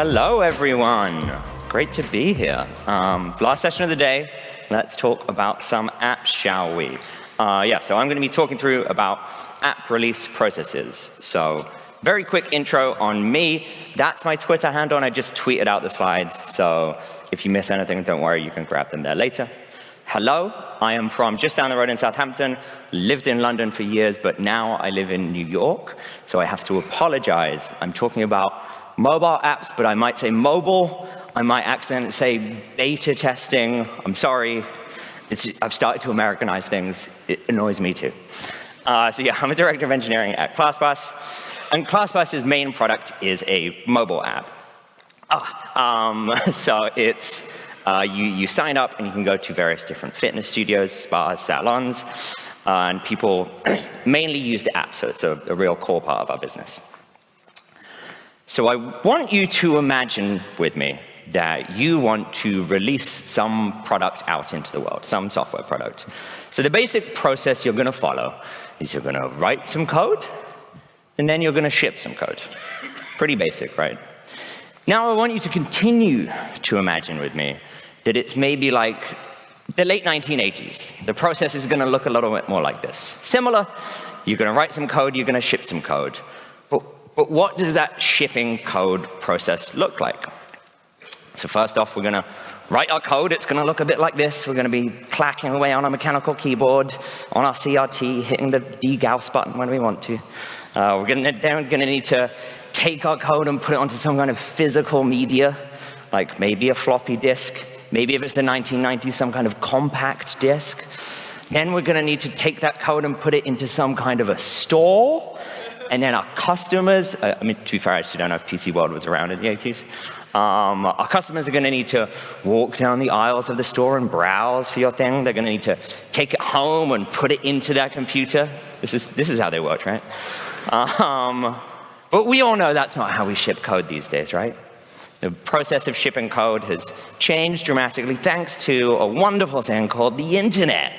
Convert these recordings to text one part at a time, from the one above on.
Hello, everyone. Great to be here. Last session of the day, let's talk about some apps, shall we? So I'm going to be talking through about app release processes. So very quick intro on me. That's my Twitter handle, and I just tweeted out the slides. So if you miss anything, don't worry, you can grab them there later. Hello, I am from just down the road in Southampton, lived in London for years, but now I live in New York, so I have to apologize. I'm talking about mobile apps, but I might say mobile. I might accidentally say beta testing. I'm sorry. I've started to Americanize things. It annoys me too. I'm a director of engineering at ClassPass, and ClassPass's main product is a mobile app. So it's you sign up and you can go to various different fitness studios, spas, salons, and people mainly use the app, so it's a real core part of our business. So I want you to imagine with me that you want to release some product out into the world, some software product. So the basic process you're going to follow is you're going to write some code, and then you're going to ship some code. Pretty basic, right? Now I want you to continue to imagine with me that it's maybe like the late 1980s. The process is going to look a little bit more like this. Similar, you're going to write some code, you're going to ship some code. But what does that shipping code process look like? So first off, we're going to write our code. It's going to look a bit like this. We're going to be clacking away on a mechanical keyboard, on our CRT, hitting the degauss button when we want to. We're going to need to take our code and put it onto some kind of physical media, like maybe a floppy disk, maybe if it's the 1990s, some kind of compact disk. Then we're going to need to take that code and put it into some kind of a store. And then our customers, to be fair, I actually don't know if PC World was around in the 80s. Our customers are going to need to walk down the aisles of the store and browse for your thing. They're going to need to take it home and put it into their computer. This is how they work, right? But we all know that's not how we ship code these days, right? The process of shipping code has changed dramatically thanks to a wonderful thing called the internet.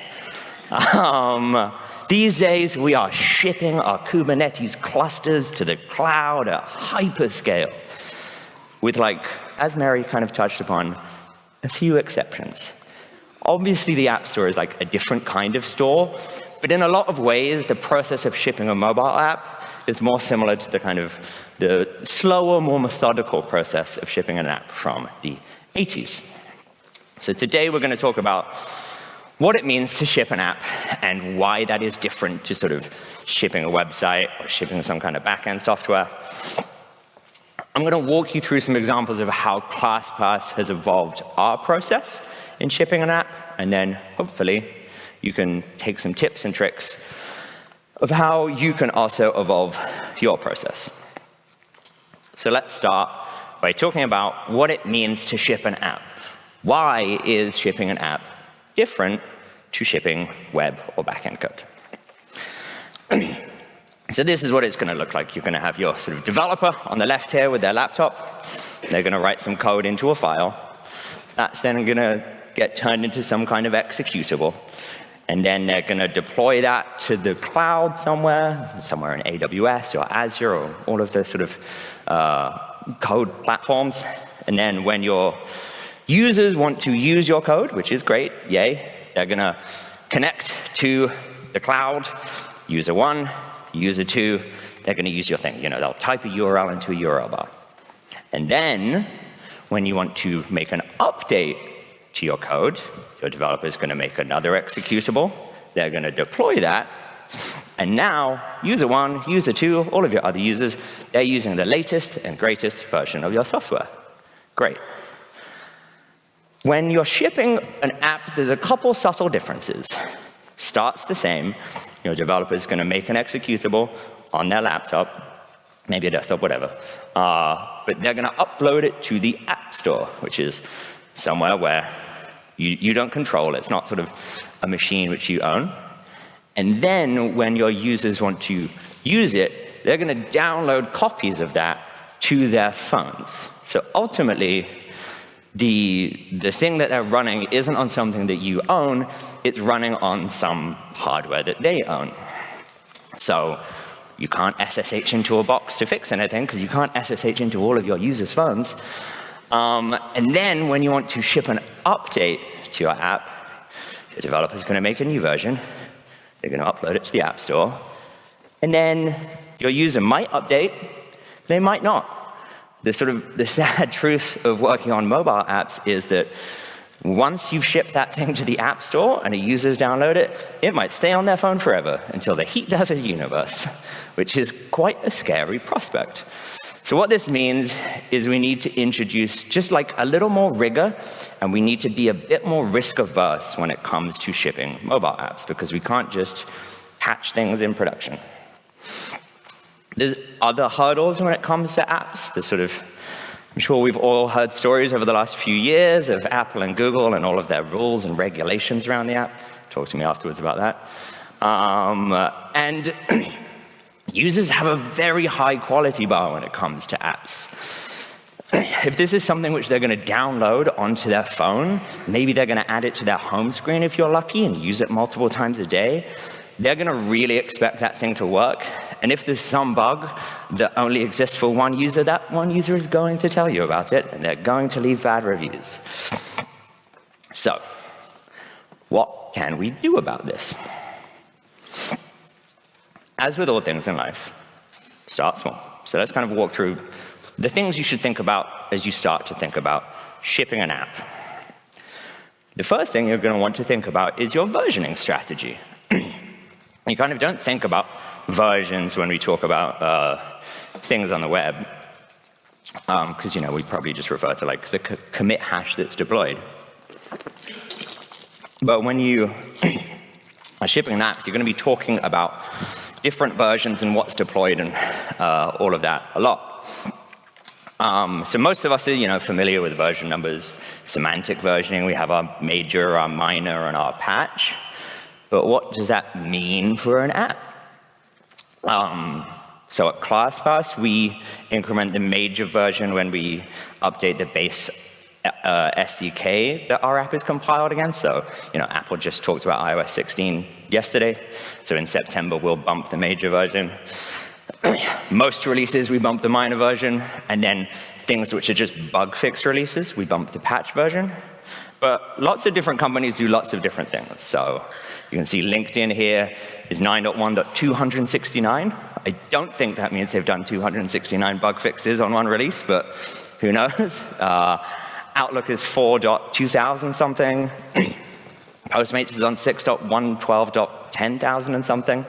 These days, we are shipping our Kubernetes clusters to the cloud at hyperscale with, as Mary kind of touched upon, a few exceptions. Obviously, the App Store is like a different kind of store, but in a lot of ways, the process of shipping a mobile app is more similar to the slower, more methodical process of shipping an app from the 80s. So today, we're going to talk about what it means to ship an app and why that is different to sort of shipping a website or shipping some kind of backend software. I'm going to walk you through some examples of how ClassPass has evolved our process in shipping an app, and then hopefully you can take some tips and tricks of how you can also evolve your process. So let's start by talking about what it means to ship an app. Why is shipping an app different to shipping web or backend code? So this is what it's going to look like. You're going to have your sort of developer on the left here with their laptop. They're going to write some code into a file. That's then going to get turned into some kind of executable. And then they're going to deploy that to the cloud somewhere in AWS or Azure or all of the sort of code platforms. And then when your users want to use your code, which is great, yay, they're going to connect to the cloud, user 1, user 2, they're going to use your thing. They'll type a URL into a URL bar. And then when you want to make an update to your code, your developer is going to make another executable. They're going to deploy that. And now, user 1, user 2, all of your other users, they're using the latest and greatest version of your software. Great. When you're shipping an app, there's a couple subtle differences. Starts the same. Your developer is going to make an executable on their laptop, maybe a desktop, whatever. But they're going to upload it to the App Store, which is somewhere where you don't control. It's not sort of a machine which you own. And then when your users want to use it, they're going to download copies of that to their phones. So ultimately, the thing that they're running isn't on something that you own, it's running on some hardware that they own. So You can't SSH into a box to fix anything because you can't SSH into all of your users' phones. And then when you want to ship an update to your app, the developer's going to make a new version. They're going to upload it to the App Store. And then your user might update, they might not. The sad truth of working on mobile apps is that once you've shipped that thing to the App Store and a user's download it, it might stay on their phone forever until the heat death of the universe, which is quite a scary prospect. So what this means is we need to introduce just like a little more rigor, and we need to be a bit more risk-averse when it comes to shipping mobile apps, because we can't just patch things in production. There's other hurdles when it comes to apps. I'm sure we've all heard stories over the last few years of Apple and Google and all of their rules and regulations around the app. Talk to me afterwards about that. And users have a very high quality bar when it comes to apps. If this is something which they're going to download onto their phone, maybe they're going to add it to their home screen if you're lucky and use it multiple times a day, they're going to really expect that thing to work. And if there's some bug that only exists for one user, that one user is going to tell you about it, and they're going to leave bad reviews. So, what can we do about this? As with all things in life, start small. So let's kind of walk through the things you should think about as you start to think about shipping an app. The first thing you're going to want to think about is your versioning strategy. You kind of don't think about versions when we talk about things on the web, because we probably just refer to like the commit hash that's deployed. But when you are shipping an app, you're going to be talking about different versions and what's deployed and all of that a lot. So most of us are familiar with version numbers, semantic versioning. We have our major, our minor, and our patch. But what does that mean for an app? So at ClassPass, we increment the major version when we update the base SDK that our app is compiled against. So, Apple just talked about iOS 16 yesterday. So in September, we'll bump the major version. Most releases, we bump the minor version. And then things which are just bug fix releases, we bump the patch version. But lots of different companies do lots of different things. So you can see LinkedIn here is 9.1.269. I don't think that means they've done 269 bug fixes on one release, but who knows? Outlook is 4.2000 something. Postmates is on 6.112.10,000 and something.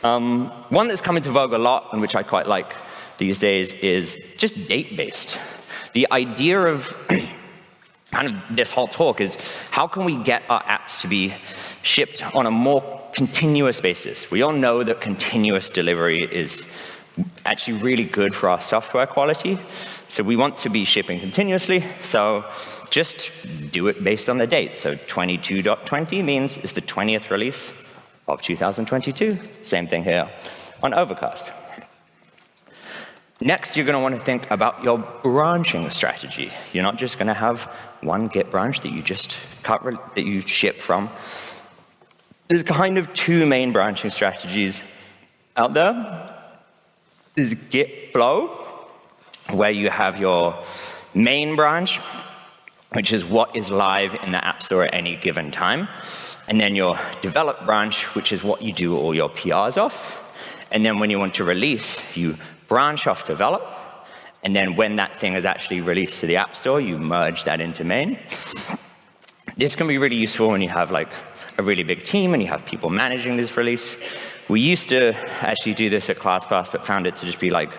One that's come into vogue a lot, and which I quite like these days, is just date-based. The idea of kind of this whole talk is how can we get our apps to be shipped on a more continuous basis? We all know that continuous delivery is actually really good for our software quality. So we want to be shipping continuously, so just do it based on the date. So 22.20 means it's the 20th release of 2022. Same thing here on Overcast. Next, you're going to want to think about your branching strategy. You're not just going to have one Git branch that you just that you ship from. There's kind of two main branching strategies out there. There's Git flow, where you have your main branch, which is what is live in the App Store at any given time. And then your develop branch, which is what you do all your PRs off. And then when you want to release, you branch off develop. And then when that thing is actually released to the App Store, you merge that into main. This can be really useful when you have like a really big team and you have people managing this release. We used to actually do this at ClassPass, but found it to just be like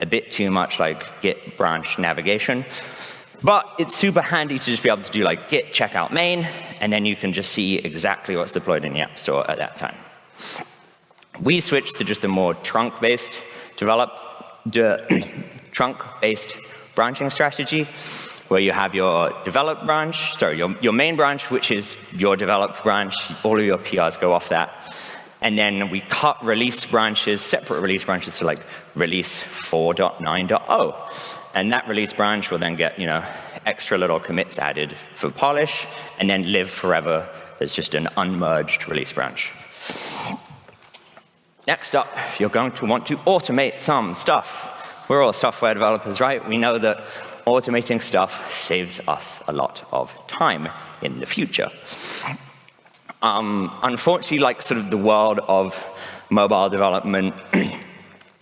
a bit too much like Git branch navigation. But it's super handy to just be able to do like Git checkout main, and then you can just see exactly what's deployed in the App Store at that time. We switched to just a more trunk-based trunk-based branching strategy, where you have your develop branch, your main branch, which is your develop branch. All of your PRs go off that. And then we cut release branches, separate release branches to like release 4.9.0. And that release branch will then get, extra little commits added for polish, and then live forever as just an unmerged release branch. Next up, you're going to want to automate some stuff. We're all software developers, right? We know that automating stuff saves us a lot of time in the future. Unfortunately, like sort of the world of mobile development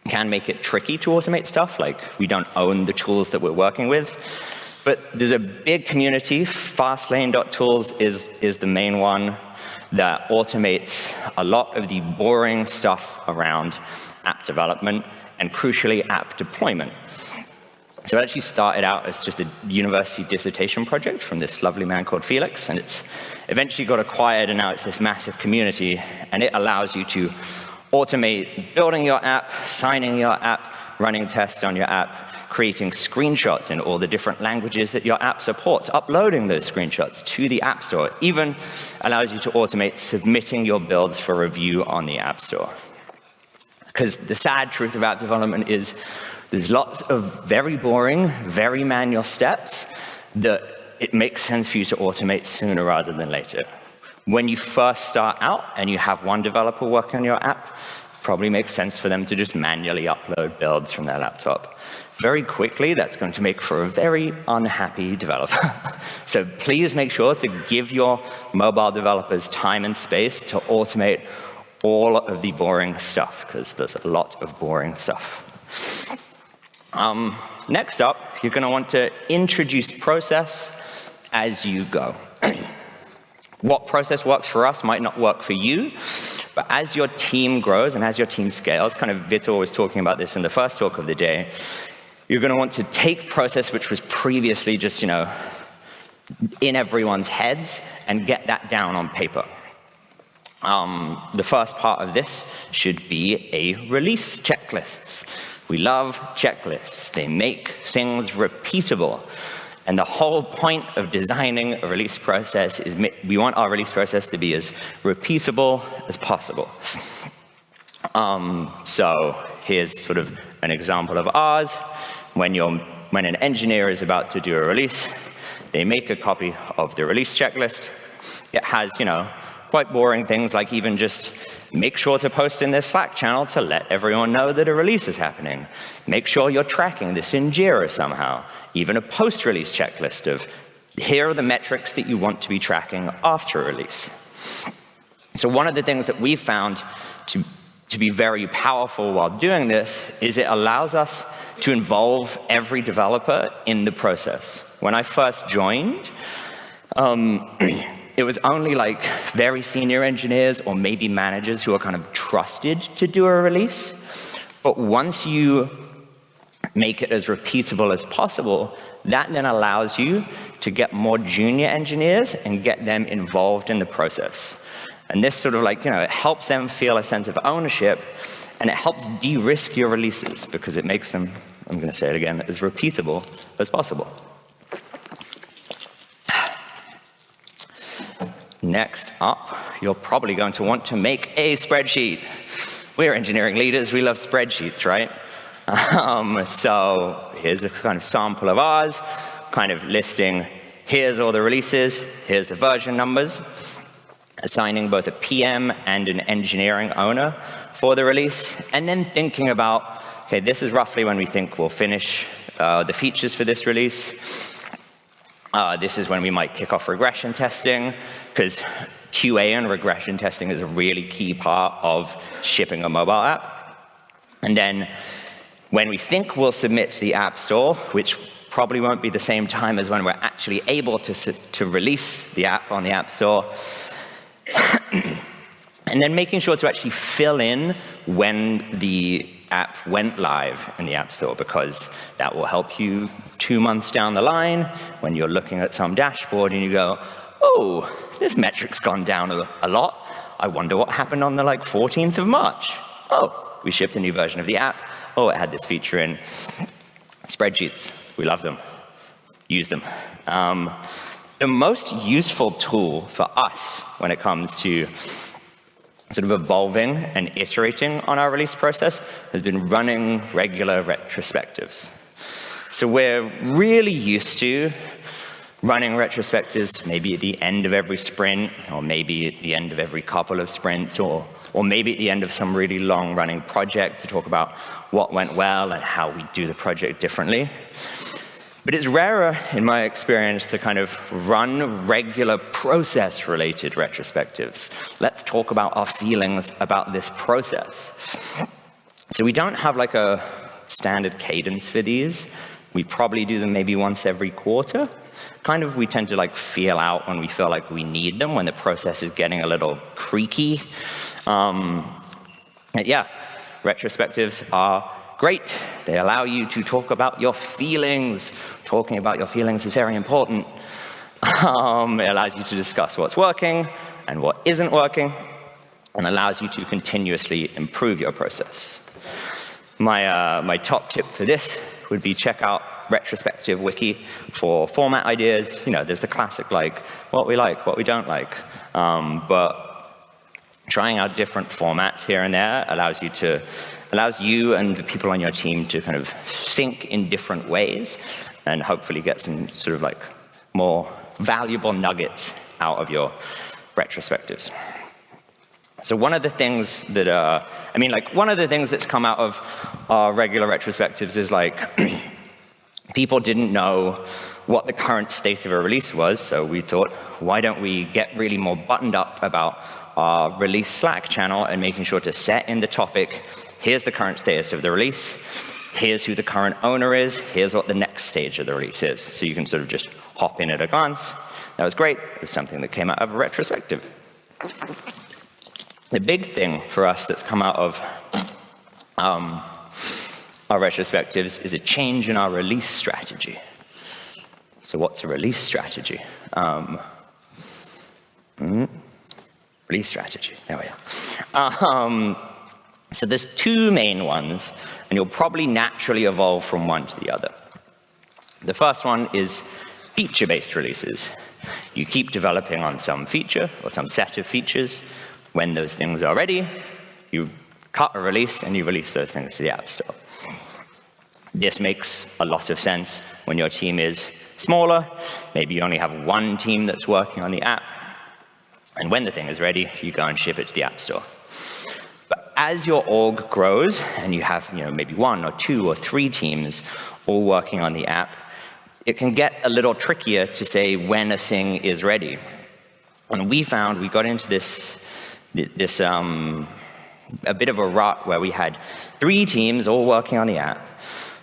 can make it tricky to automate stuff. Like, we don't own the tools that we're working with. But there's a big community. Fastlane.tools is the main one that automates a lot of the boring stuff around app development and, crucially, app deployment. So it actually started out as just a university dissertation project from this lovely man called Felix, and it's eventually got acquired, and now it's this massive community, and it allows you to automate building your app, signing your app, running tests on your app, creating screenshots in all the different languages that your app supports, uploading those screenshots to the App Store, even allows you to automate submitting your builds for review on the App Store. Because the sad truth about development is there's lots of very boring, very manual steps that it makes sense for you to automate sooner rather than later. When you first start out and you have one developer working on your app, it probably makes sense for them to just manually upload builds from their laptop. Very quickly, that's going to make for a very unhappy developer. So please make sure to give your mobile developers time and space to automate all of the boring stuff, because there's a lot of boring stuff. Next up, you're going to want to introduce process as you go. What process works for us might not work for you, but as your team grows and as your team scales, kind of Vitor was talking about this in the first talk of the day, you're going to want to take process which was previously just, in everyone's heads and get that down on paper. The first part of this should be a release checklists. We love checklists. They make things repeatable. And the whole point of designing a release process is we want our release process to be as repeatable as possible. So here's sort of an example of ours. When an engineer is about to do a release, they make a copy of the release checklist. It has, quite boring things like even just make sure to post in their Slack channel to let everyone know that a release is happening. Make sure you're tracking this in Jira somehow. Even a post-release checklist of here are the metrics that you want to be tracking after a release. So one of the things that we found to be very powerful while doing this is it allows us to involve every developer in the process. When I first joined, it was only like very senior engineers or maybe managers who are kind of trusted to do a release. But once you make it as repeatable as possible, that then allows you to get more junior engineers and get them involved in the process. And this sort of it helps them feel a sense of ownership, and it helps de-risk your releases because it makes them, I'm going to say it again, as repeatable as possible. Next up, you're probably going to want to make a spreadsheet. We're engineering leaders, we love spreadsheets, right? So here's a kind of sample of ours, kind of listing, here's all the releases, here's the version numbers, assigning both a PM and an engineering owner for the release, and then thinking about, okay, this is roughly when we think we'll finish the features for this release. This is when we might kick off regression testing, because QA and regression testing is a really key part of shipping a mobile app. And then when we think we'll submit to the App Store, which probably won't be the same time as when we're actually able to release the app on the App Store, and then making sure to actually fill in when the app went live in the App Store, because that will help you 2 months down the line when you're looking at some dashboard and you go, oh, this metric's gone down a lot. I wonder what happened on the 14th of March. Oh, we shipped a new version of the app. Oh, it had this feature in. Spreadsheets, we love them. Use them. The most useful tool for us when it comes to sort of evolving and iterating on our release process has been running regular retrospectives. So we're really used to running retrospectives maybe at the end of every sprint, or maybe at the end of every couple of sprints, or maybe at the end of some really long-running project to talk about what went well and how we do the project differently. But it's rarer, in my experience, to kind of run regular process-related retrospectives. Let's talk about our feelings about this process. So we don't have like a standard cadence for these. We probably do them maybe once every quarter. We tend to like feel out when we feel like we need them, when the process is getting a little creaky. Yeah, retrospectives are great. They allow you to talk about your feelings. Talking about your feelings is very important. It allows you to discuss what's working and what isn't working, and allows you to continuously improve your process. My top tip for this would be check out retrospective wiki for format ideas. There's the classic like what we like, what we don't like, but trying out different formats here and there allows you and the people on your team to kind of think in different ways and hopefully get some sort of like more valuable nuggets out of your retrospectives. So one of the things that, one of the things that's come out of our regular retrospectives is like, people didn't know what the current state of a release was, so we thought, why don't we get really more buttoned up about our release Slack channel and making sure to set in the topic, here's the current status of the release, here's who the current owner is, here's what the next stage of the release is. So you can sort of just hop in at a glance. That was great. It was something that came out of a retrospective. The big thing for us that's come out of our retrospectives is a change in our release strategy. So what's a release strategy? Release strategy, there we are. So there's two main ones, and you'll probably naturally evolve from one to the other. The first one is feature-based releases. You keep developing on some feature or some set of features. When those things are ready, you cut a release and you release those things to the App Store. This makes a lot of sense when your team is smaller. Maybe you only have one team that's working on the app. And when the thing is ready, you go and ship it to the App Store. But as your org grows, and you have maybe one or two or three teams all working on the app, it can get a little trickier to say when a thing is ready. And we found we got into this a bit of a rut where we had three teams all working on the app,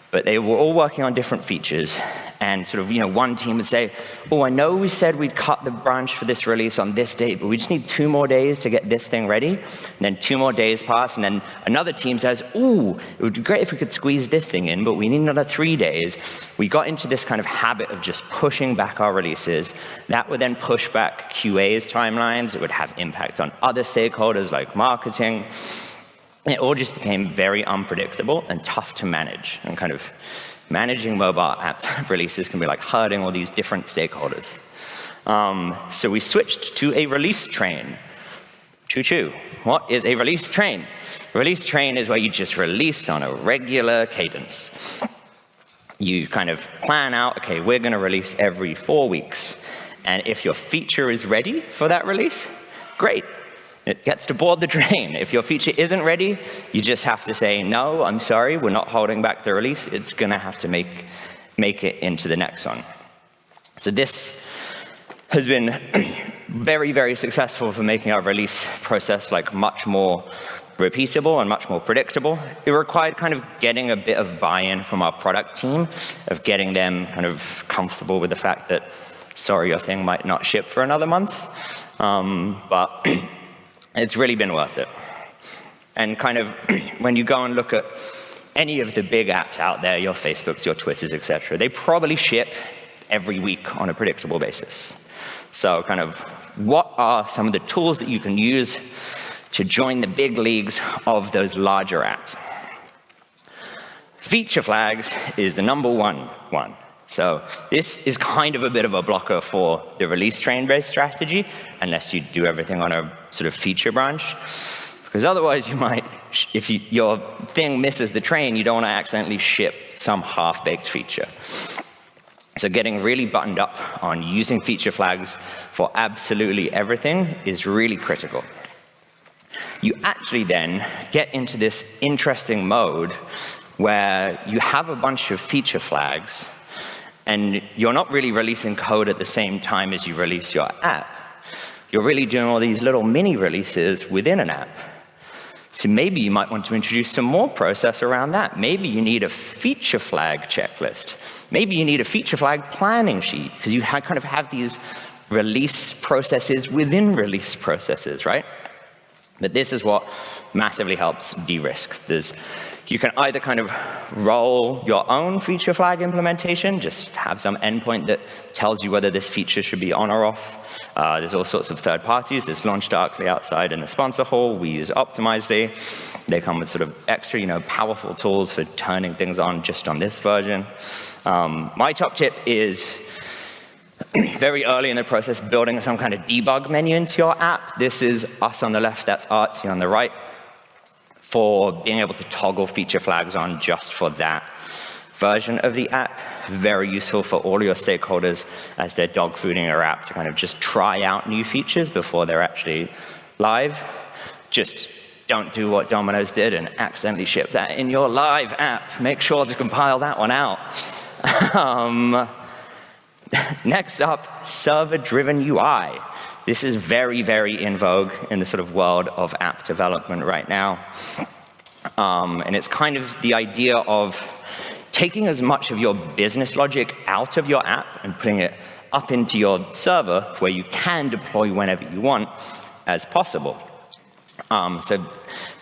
but they were all working on different features. And sort of, one team would say, oh, I know we said we'd cut the branch for this release on this date, but we just need 2 more days to get this thing ready. And then 2 more days pass, and then another team says, ooh, it would be great if we could squeeze this thing in, but we need another 3 days. We got into this kind of habit of just pushing back our releases. That would then push back QA's timelines. It would have impact on other stakeholders like marketing. And it all just became very unpredictable and tough to manage. And kind of managing mobile apps releases can be like herding all these different stakeholders. So we switched to a release train. Choo-choo. What is a release train? A release train is where you just release on a regular cadence. You kind of plan out, okay, we're going to release every 4 weeks. And if your feature is ready for that release, great. It gets to board the train. If your feature isn't ready, you just have to say, no, I'm sorry, we're not holding back the release. It's going to have to make it into the next one. So this has been very, very successful for making our release process like much more repeatable and much more predictable. It required kind of getting a bit of buy-in from our product team, of getting them kind of comfortable with the fact that, sorry, your thing might not ship for another month. But it's really been worth it. And kind of when you go and look at any of the big apps out there, your Facebooks, your Twitters, etc., they probably ship every week on a predictable basis. So kind of what are some of the tools that you can use to join the big leagues of those larger apps? Feature flags is the number one. So this is kind of a bit of a blocker for the release train-based strategy, unless you do everything on a sort of feature branch. Because otherwise you might, if your thing misses the train, you don't want to accidentally ship some half-baked feature. So getting really buttoned up on using feature flags for absolutely everything is really critical. You actually then get into this interesting mode where you have a bunch of feature flags, and you're not really releasing code at the same time as you release your app. You're really doing all these little mini releases within an app. So maybe you might want to introduce some more process around that. Maybe you need a feature flag checklist. Maybe you need a feature flag planning sheet, because you kind of have these release processes within release processes, right? But this is what massively helps de-risk. You can either kind of roll your own feature flag implementation, just have some endpoint that tells you whether this feature should be on or off. There's all sorts of third parties. There's launched darkly outside in the sponsor hall. We use Optimizely. They come with sort of extra, powerful tools for turning things on just on this version. My top tip is very early in the process, building some kind of debug menu into your app. This is us on the left, that's Artsy on the right, for being able to toggle feature flags on just for that version of the app. Very useful for all your stakeholders as they're dog fooding your app to kind of just try out new features before they're actually live. Just don't do what Domino's did and accidentally ship that in your live app. Make sure to compile that one out. Next up, server-driven UI. This is very, very in vogue in the sort of world of app development right now. And it's kind of the idea of taking as much of your business logic out of your app and putting it up into your server where you can deploy whenever you want as possible. So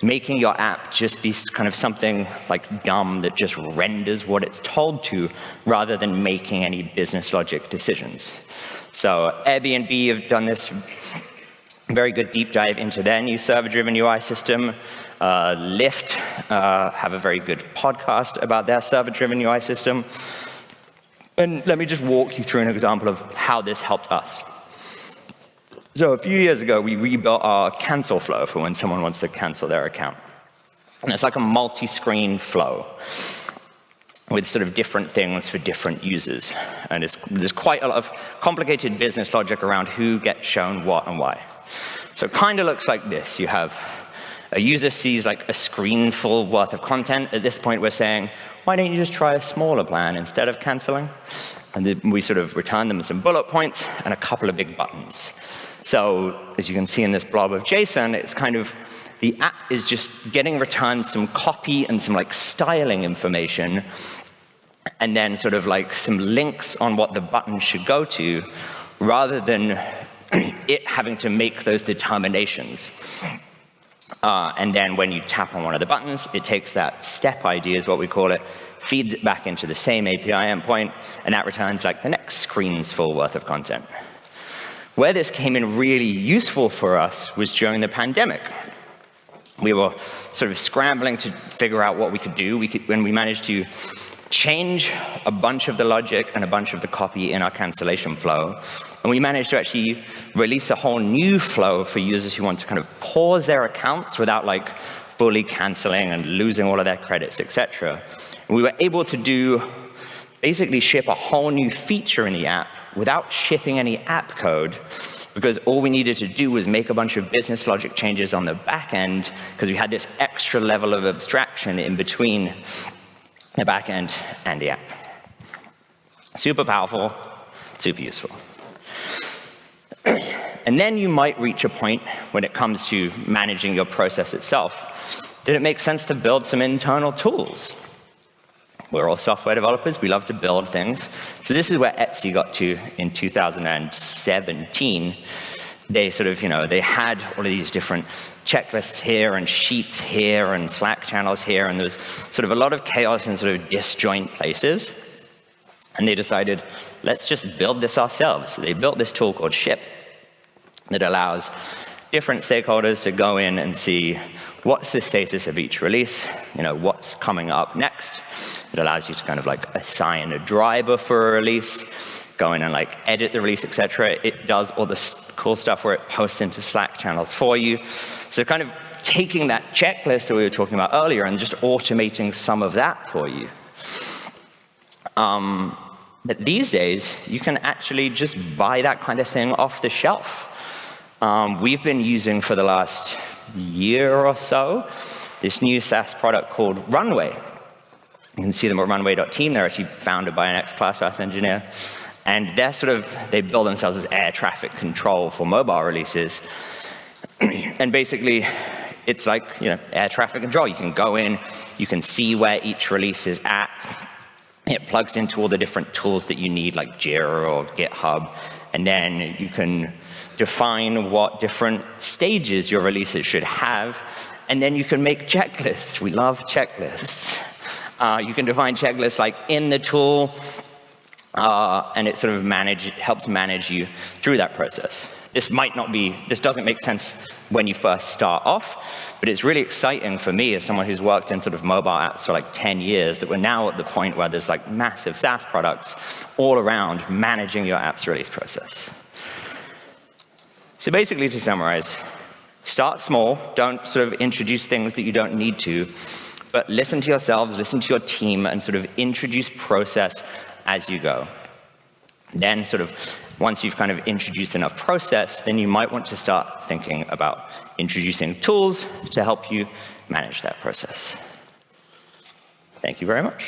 making your app just be kind of something like dumb that just renders what it's told to, rather than making any business logic decisions. So Airbnb have done this very good deep dive into their new server-driven UI system. Lyft have a very good podcast about their server-driven UI system. And let me just walk you through an example of how this helped us. So a few years ago, we rebuilt our cancel flow for when someone wants to cancel their account. And it's like a multi-screen flow with sort of different things for different users. And there's quite a lot of complicated business logic around who gets shown what and why. So it kind of looks like this. You have a user sees like a screen full worth of content. At this point, we're saying, why don't you just try a smaller plan instead of canceling? And then we sort of return them some bullet points and a couple of big buttons. So as you can see in this blob of JSON, it's kind of, the app is just getting returned some copy and some like styling information, and then sort of like some links on what the button should go to, rather than it having to make those determinations. And then when you tap on one of the buttons, it takes that step ID, is what we call it, feeds it back into the same API endpoint, and that returns like the next screen's full worth of content. Where this came in really useful for us was during the pandemic. We were sort of scrambling to figure out what we could do. When we managed to change a bunch of the logic and a bunch of the copy in our cancellation flow, and we managed to actually release a whole new flow for users who want to kind of pause their accounts without like fully canceling and losing all of their credits, etc. We were able to basically ship a whole new feature in the app without shipping any app code, because all we needed to do was make a bunch of business logic changes on the back end, because we had this extra level of abstraction in between the back end and the app. Super powerful, super useful. And then you might reach a point when it comes to managing your process itself. Did it make sense to build some internal tools? We're all software developers. We love to build things. So this is where Etsy got to in 2017. They sort of, they had all of these different checklists here and sheets here and Slack channels here, and there was sort of a lot of chaos in sort of disjoint places. And they decided, let's just build this ourselves. So they built this tool called Ship that allows different stakeholders to go in and see what's the status of each release, what's coming up next. It allows you to kind of like assign a driver for a release, go in and like edit the release, etc. It does all this cool stuff where it posts into Slack channels for you. So kind of taking that checklist that we were talking about earlier and just automating some of that for you. But these days, you can actually just buy that kind of thing off the shelf. We've been using for the last year or so this new SaaS product called Runway. You can see them at runway.team. They're actually founded by an ex-ClassPass engineer. And they build themselves as air traffic control for mobile releases. And basically, it's like, air traffic control. You can go in, you can see where each release is at. It plugs into all the different tools that you need, like Jira or GitHub. And then you can define what different stages your releases should have. And then you can make checklists. We love checklists. You can define checklists like in the tool, and it helps manage you through that process. This doesn't make sense when you first start off, but it's really exciting for me as someone who's worked in mobile apps for 10 years that we're now at the point where there's massive SaaS products all around managing your app's release process. So basically, to summarize, start small, don't introduce things that you don't need to, but listen to yourselves, listen to your team, and introduce process as you go. Then once you've introduced enough process, then you might want to start thinking about introducing tools to help you manage that process. Thank you very much.